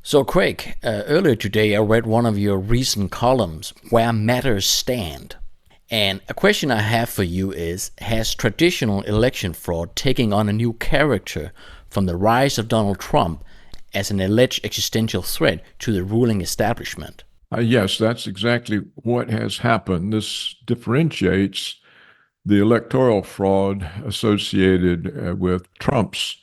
So, Craig, earlier today I read one of your recent columns, Where Matters Stand. And a question I have for you is, has traditional election fraud taken on a new character from the rise of Donald Trump as an alleged existential threat to the ruling establishment? Yes, that's exactly what has happened. This differentiates the electoral fraud associated with Trump's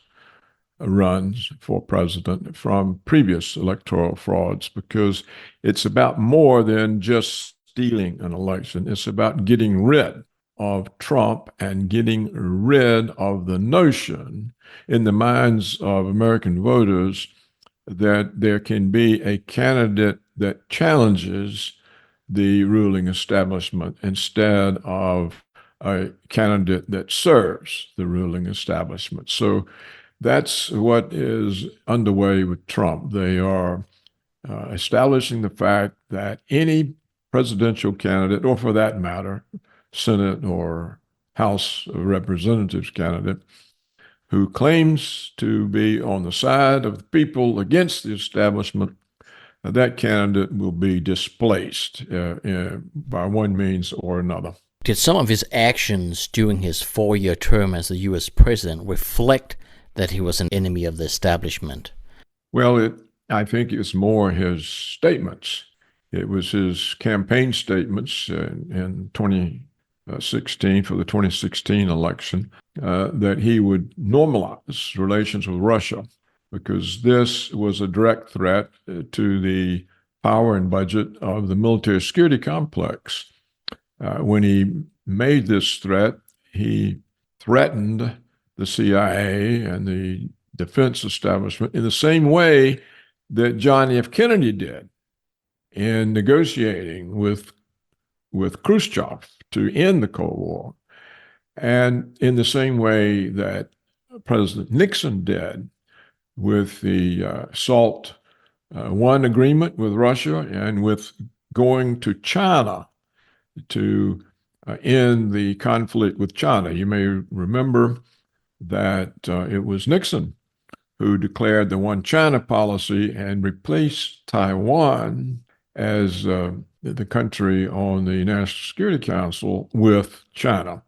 runs for president from previous electoral frauds because it's about more than just stealing an election. It's about getting rid of Trump and getting rid of the notion in the minds of American voters that there can be a candidate that challenges the ruling establishment instead of a candidate that serves the ruling establishment. So that's what is underway with Trump. They are establishing the fact that any presidential candidate, or for that matter, Senate or House of Representatives candidate, who claims to be on the side of the people against the establishment, that candidate will be displaced by one means or another. Did some of his actions during his 4-year term as the U.S. president reflect that he was an enemy of the establishment? Well, I think it's more his statements. It was his campaign statements in 2016 for the 2016 election that he would normalize relations with Russia, because this was a direct threat to the power and budget of the military security complex. When he made this threat, he threatened the CIA and the defense establishment in the same way that John F. Kennedy did in negotiating with Khrushchev to end the Cold War, and in the same way that President Nixon did with the SALT I agreement with Russia and with going to China to end the conflict with China. You may remember that it was Nixon who declared the One China policy and replaced Taiwan as the country on the National Security Council with China.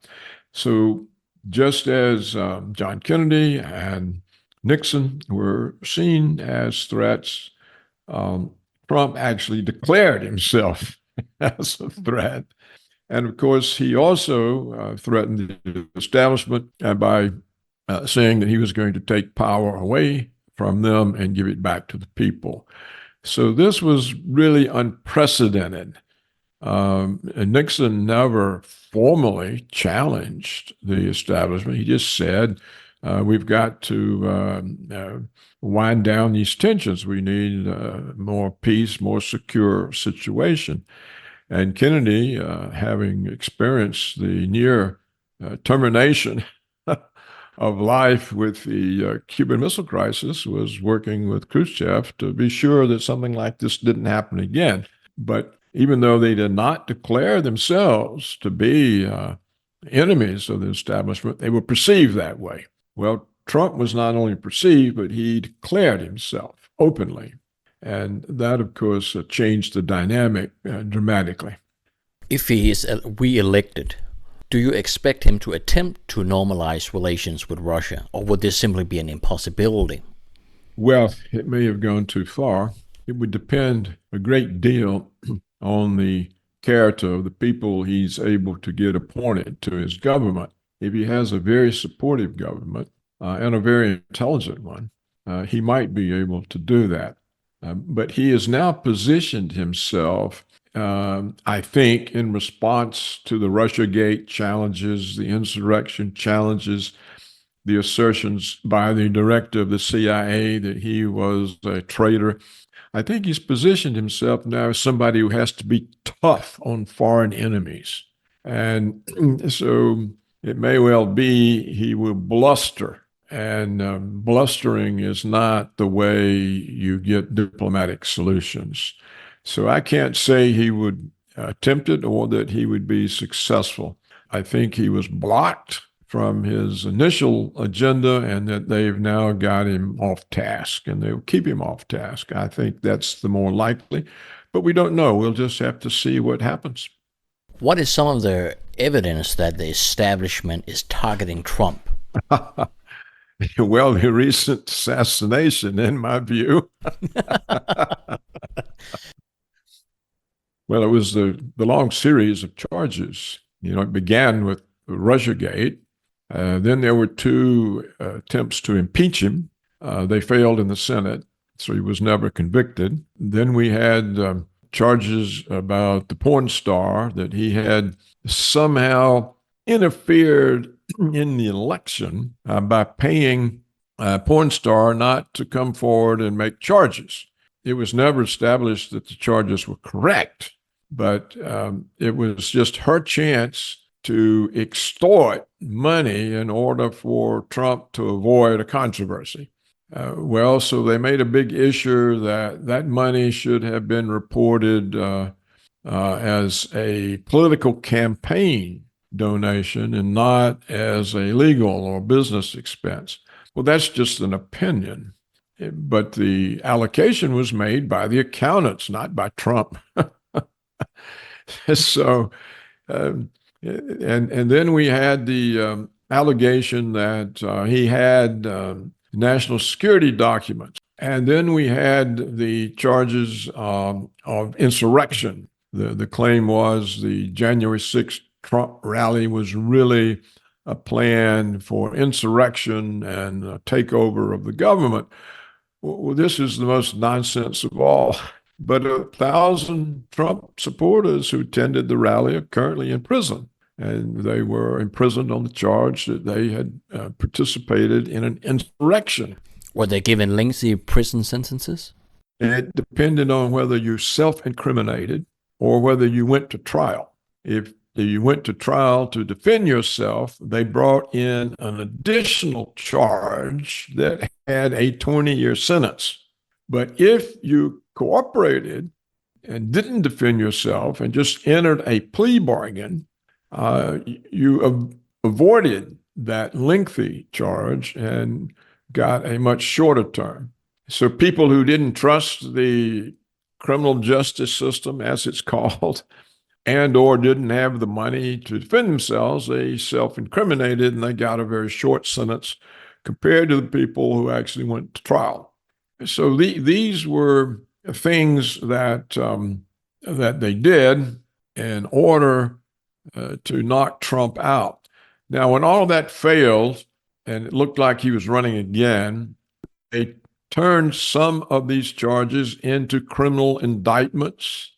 So just as John Kennedy and Nixon were seen as threats, Trump actually declared himself as a threat. And of course, he also threatened the establishment by saying that he was going to take power away from them and give it back to the people. So this was really unprecedented. And Nixon never formally challenged the establishment. He just said, we've got to wind down these tensions. We need more peace, more secure situation. And Kennedy, having experienced the near termination of life with the Cuban Missile Crisis, was working with Khrushchev to be sure that something like this didn't happen again. But even though they did not declare themselves to be enemies of the establishment, they were perceived that way. Well, Trump was not only perceived, but he declared himself openly. And that, of course, changed the dynamic dramatically. If he is re-elected, do you expect him to attempt to normalize relations with Russia, or would this simply be an impossibility? Well, it may have gone too far. It would depend a great deal on the character of the people he's able to get appointed to his government. If he has a very supportive government and a very intelligent one, he might be able to do that. But he has now positioned himself, I think, in response to the Russiagate challenges, the insurrection challenges, the assertions by the director of the CIA that he was a traitor. I think he's positioned himself now as somebody who has to be tough on foreign enemies. And so it may well be he will bluster. And blustering is not the way you get diplomatic solutions. So I can't say he would attempt it or that he would be successful. I think he was blocked from his initial agenda, and that they've now got him off task, and they'll keep him off task. I think that's the more likely, but we don't know. We'll just have to see what happens. What is some of the evidence that the establishment is targeting Trump? Well, the recent assassination, in my view. Well, it was the long series of charges. It began with Russiagate. Then there were two attempts to impeach him. They failed in the Senate, so he was never convicted. Then we had charges about the porn star, that he had somehow interfered in the election by paying a porn star not to come forward and make charges. It was never established that the charges were correct, but it was just her chance to extort money in order for Trump to avoid a controversy. So they made a big issue that that money should have been reported as a political campaign donation and not as a legal or business expense. Well, that's just an opinion. But the allocation was made by the accountants, not by Trump. So, and then we had the allegation that he had national security documents. And then we had the charges of insurrection. The claim was the January 6th Trump rally was really a plan for insurrection and a takeover of the government. Well, this is the most nonsense of all. But 1,000 Trump supporters who attended the rally are currently in prison. And they were imprisoned on the charge that they had participated in an insurrection. Were they given lengthy prison sentences? It depended on whether you self-incriminated or whether you went to trial. If you went to trial to defend yourself, they brought in an additional charge that had a 20-year sentence. But if you cooperated and didn't defend yourself and just entered a plea bargain, you avoided that lengthy charge and got a much shorter term. So people who didn't trust the criminal justice system, as it's called, and or didn't have the money to defend themselves, they self-incriminated and they got a very short sentence compared to the people who actually went to trial. So these were things that that they did in order to knock Trump out. Now, when all of that failed and it looked like he was running again, they turned some of these charges into criminal indictments.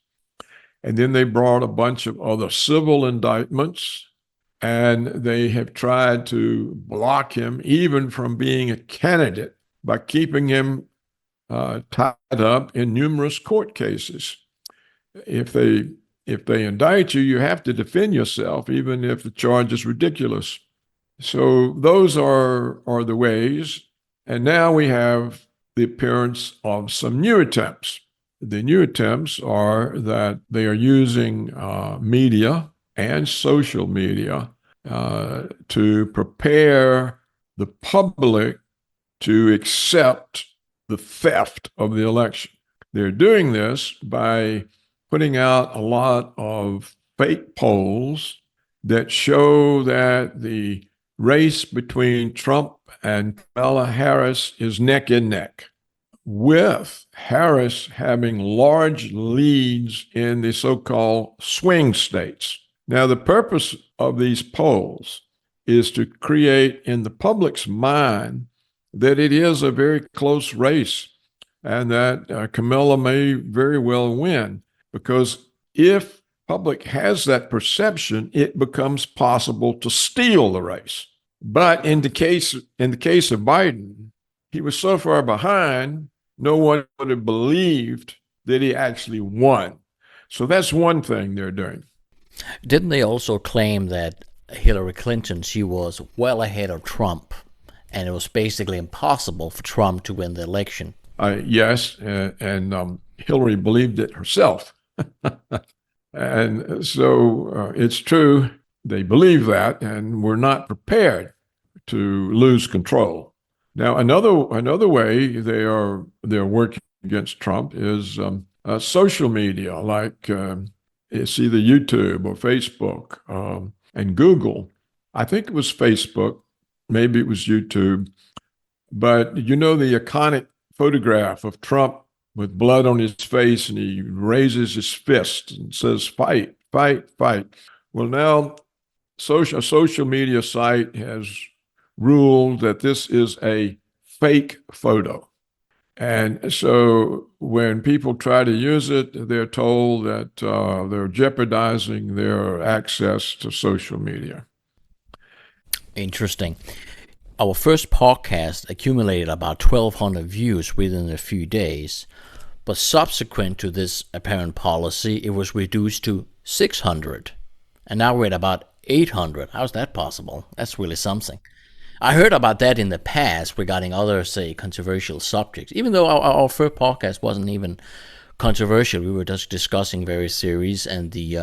And then they brought a bunch of other civil indictments, and they have tried to block him even from being a candidate by keeping him tied up in numerous court cases. If they indict you, you have to defend yourself, even if the charge is ridiculous. So those are the ways. And now we have the appearance of some new attempts. The new attempts are that they are using media and social media to prepare the public to accept the theft of the election. They're doing this by putting out a lot of fake polls that show that the race between Trump and Kamala Harris is neck and neck, with Harris having large leads in the so-called swing states. Now, the purpose of these polls is to create in the public's mind that it is a very close race and that Kamala may very well win, because if public has that perception, it becomes possible to steal the race. But in the case of Biden, he was so far behind, no one would have believed that he actually won. So that's one thing they're doing. Didn't they also claim that Hillary Clinton, she was well ahead of Trump, and it was basically impossible for Trump to win the election? Yes, and Hillary believed it herself. And so it's true they believe that and were not prepared to lose control. Now, another way they're working against Trump is social media, like it's either YouTube or Facebook and Google. I think it was Facebook, maybe it was YouTube, but you know the iconic photograph of Trump with blood on his face, and he raises his fist and says, "Fight, fight, fight." Well, now a social media site has ruled that this is a fake photo. And so when people try to use it, they're told that they're jeopardizing their access to social media. Interesting. Our first podcast accumulated about 1,200 views within a few days, but subsequent to this apparent policy, it was reduced to 600. And now we're at about 800. How's that possible? That's really something. I heard about that in the past regarding other, say, controversial subjects. Even though our first podcast wasn't even controversial, we were just discussing various theories and the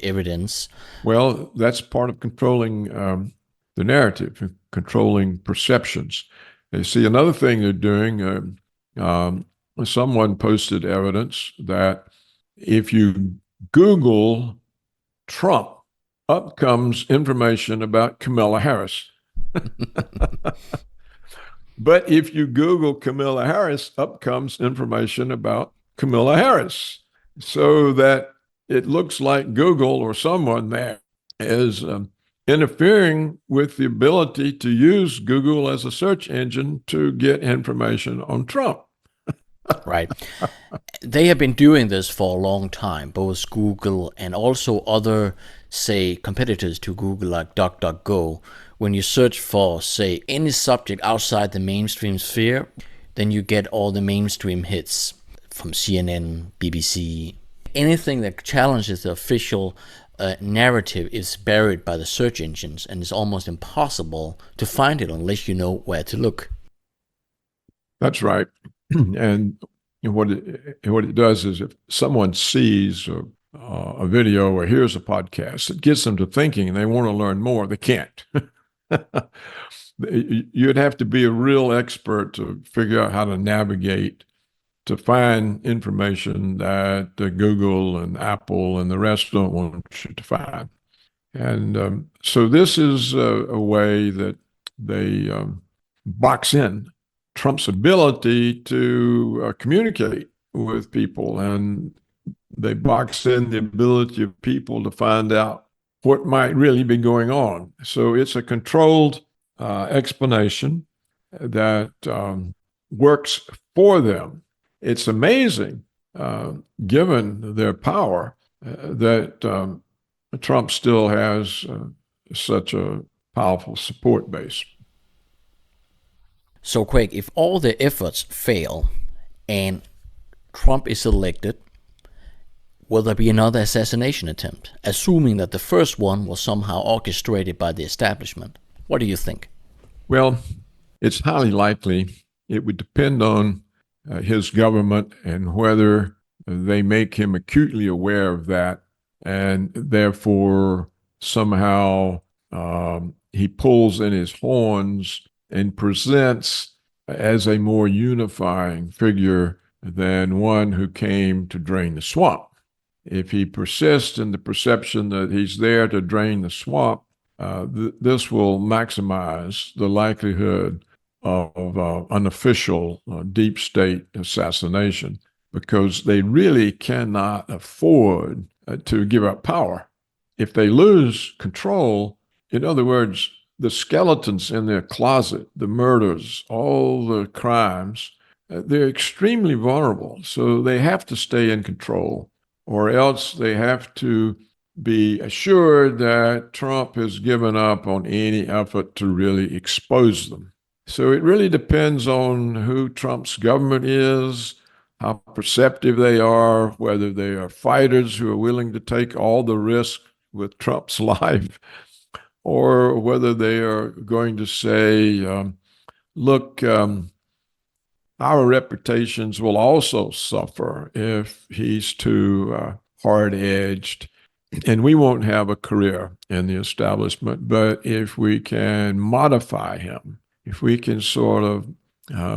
evidence. Well, that's part of controlling the narrative, controlling perceptions. You see, another thing they're doing. Someone posted evidence that if you Google Trump, up comes information about Kamala Harris. But if you Google Kamala Harris, up comes information about Kamala Harris. So that it looks like Google or someone there is interfering with the ability to use Google as a search engine to get information on Trump. Right. They have been doing this for a long time, both Google and also other, say, competitors to Google like DuckDuckGo. When you search for, say, any subject outside the mainstream sphere, then you get all the mainstream hits from CNN, BBC. Anything that challenges the official narrative is buried by the search engines, and it's almost impossible to find it unless you know where to look. That's right. And what it does is if someone sees a video or hears a podcast, it gets them to thinking and they want to learn more. They can't. You'd have to be a real expert to figure out how to navigate to find information that Google and Apple and the rest don't want you to find. And so this is a way that they box in Trump's ability to communicate with people, and they box in the ability of people to find out what might really be going on. So it's a controlled explanation that works for them. It's amazing, given their power, that Trump still has such a powerful support base. So, Craig, if all the efforts fail and Trump is elected, will there be another assassination attempt, assuming that the first one was somehow orchestrated by the establishment? What do you think? Well, it's highly likely. It would depend on his government and whether they make him acutely aware of that, and therefore somehow he pulls in his horns and presents as a more unifying figure than one who came to drain the swamp. If he persists in the perception that he's there to drain the swamp, this will maximize the likelihood of unofficial deep state assassination, because they really cannot afford to give up power. If they lose control, in other words, the skeletons in their closet, the murders, all the crimes, they're extremely vulnerable. So they have to stay in control, or else they have to be assured that Trump has given up on any effort to really expose them. So it really depends on who Trump's government is, how perceptive they are, whether they are fighters who are willing to take all the risk with Trump's life, or whether they are going to say, look, our reputations will also suffer if he's too hard-edged and we won't have a career in the establishment, but if we can modify him, if we can sort of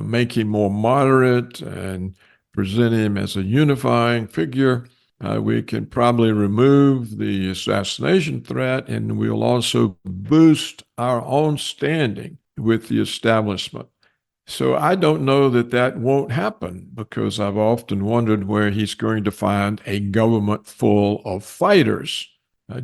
make him more moderate and present him as a unifying figure, we can probably remove the assassination threat, and we'll also boost our own standing with the establishment. So I don't know that that won't happen, because I've often wondered where he's going to find a government full of fighters.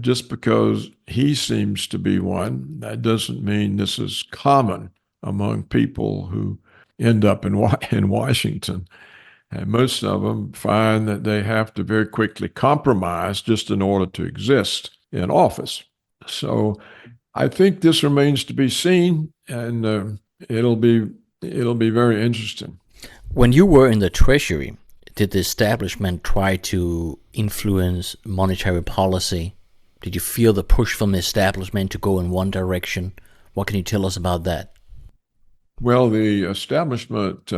Just because he seems to be one, that doesn't mean this is common among people who end up in Washington. And most of them find that they have to very quickly compromise just in order to exist in office. So I think this remains to be seen, and it'll be very interesting. When you were in the Treasury, did the establishment try to influence monetary policy? Did you feel the push from the establishment to go in one direction? What can you tell us about that? Well, the establishment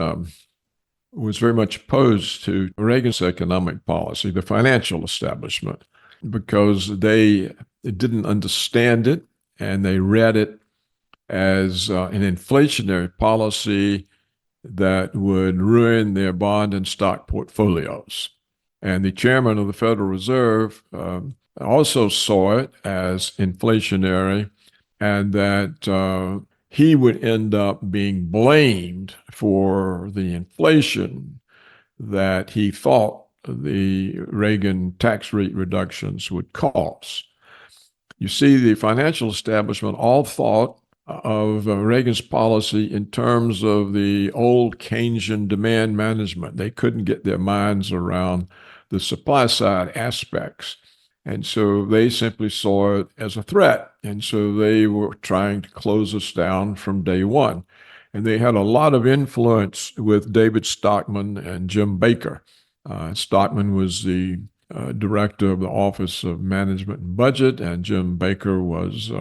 was very much opposed to Reagan's economic policy, the financial establishment, because they didn't understand it, and they read it as an inflationary policy that would ruin their bond and stock portfolios. And the chairman of the Federal Reserve also saw it as inflationary, and that he would end up being blamed for the inflation that he thought the Reagan tax rate reductions would cause. You see, the financial establishment all thought of Reagan's policy in terms of the old Keynesian demand management. They couldn't get their minds around the supply side aspects. And so they simply saw it as a threat. And so they were trying to close us down from day one. And they had a lot of influence with David Stockman and Jim Baker. Stockman was the director of the Office of Management and Budget, and Jim Baker was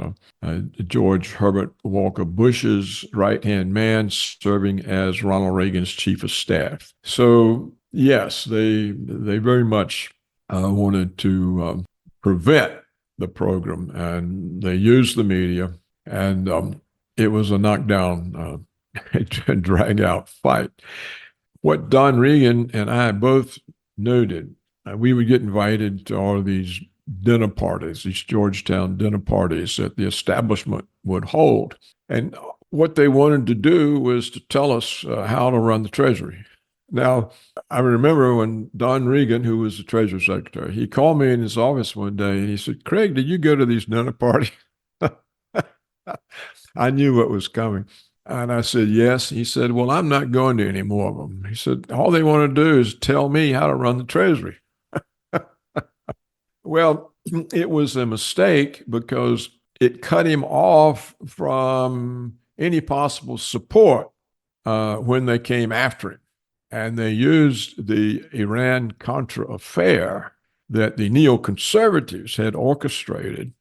George Herbert Walker Bush's right-hand man, serving as Ronald Reagan's chief of staff. So yes, they very much wanted to prevent the program, and they used the media, and it was a knockdown, drag-out fight. What Don Regan and I both noted, we would get invited to all of these dinner parties, these Georgetown dinner parties that the establishment would hold. And what they wanted to do was to tell us how to run the Treasury. Now, I remember when Don Regan, who was the Treasury Secretary, he called me in his office one day and he said, "Craig, did you go to these dinner parties?" I knew what was coming. And I said, "Yes." He said, "Well, I'm not going to any more of them." He said, "All they want to do is tell me how to run the Treasury." Well, it was a mistake, because it cut him off from any possible support when they came after him. And they used the Iran-Contra affair that the neoconservatives had orchestrated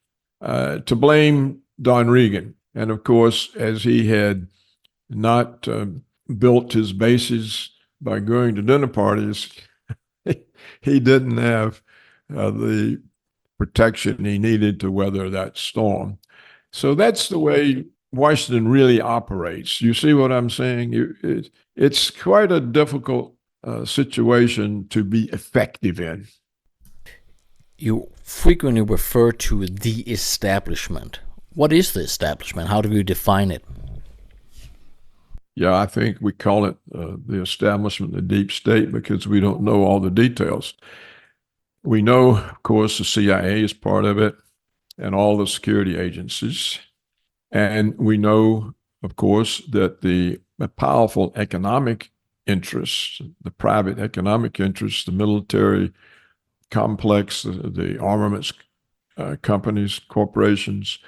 to blame Don Regan. And of course, as he had not built his bases by going to dinner parties, he didn't have the protection he needed to weather that storm. So that's the way Washington really operates. You see what I'm saying? It's quite a difficult situation to be effective in. You frequently refer to the establishment. What is the establishment? How do you define it? Yeah, I think we call it the establishment, the deep state, because we don't know all the details. We know, of course, the CIA is part of it, and all the security agencies. And we know, of course, that the powerful economic interests, the private economic interests, the military complex, the armaments companies, corporations,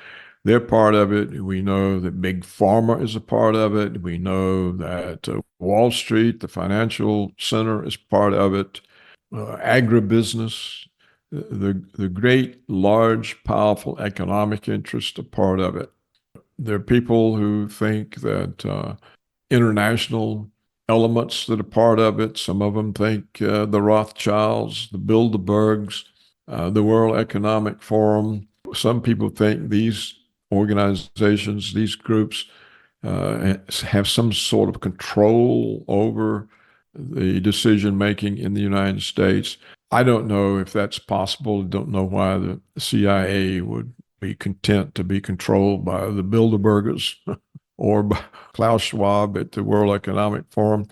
they're part of it. We know that Big Pharma is a part of it. We know that Wall Street, the financial center, is part of it. Agribusiness, the great, large, powerful economic interests are part of it. There are people who think that international elements that are part of it. Some of them think the Rothschilds, the Bilderbergs, the World Economic Forum. Some people think these organizations, these groups, have some sort of control over the decision making in the United States. I don't know if that's possible. I don't know why the CIA would be content to be controlled by the Bilderbergers or by Klaus Schwab at the World Economic Forum.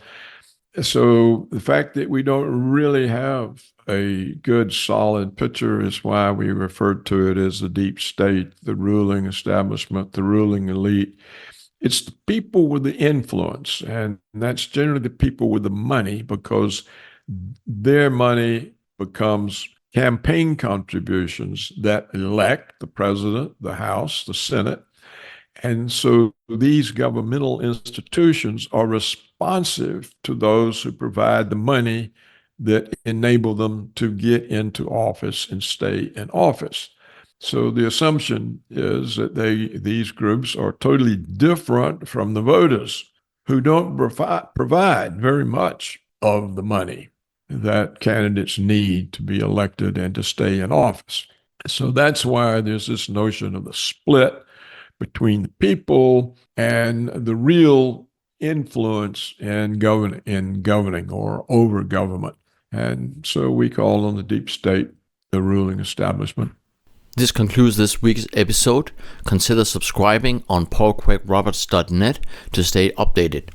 So the fact that we don't really have a good, solid picture is why we referred to it as the deep state, the ruling establishment, the ruling elite. It's the people with the influence, and that's generally the people with the money, because their money becomes campaign contributions that elect the president, the House, the Senate. And so these governmental institutions are responsive to those who provide the money that enable them to get into office and stay in office. So the assumption is that these groups are totally different from the voters, who don't provide very much of the money that candidates need to be elected and to stay in office. So that's why there's this notion of the split between the people and the real influence in governing or over government. And so we call on the deep state the ruling establishment. This concludes this week's episode. Consider subscribing on paulcraigroberts.net to stay updated.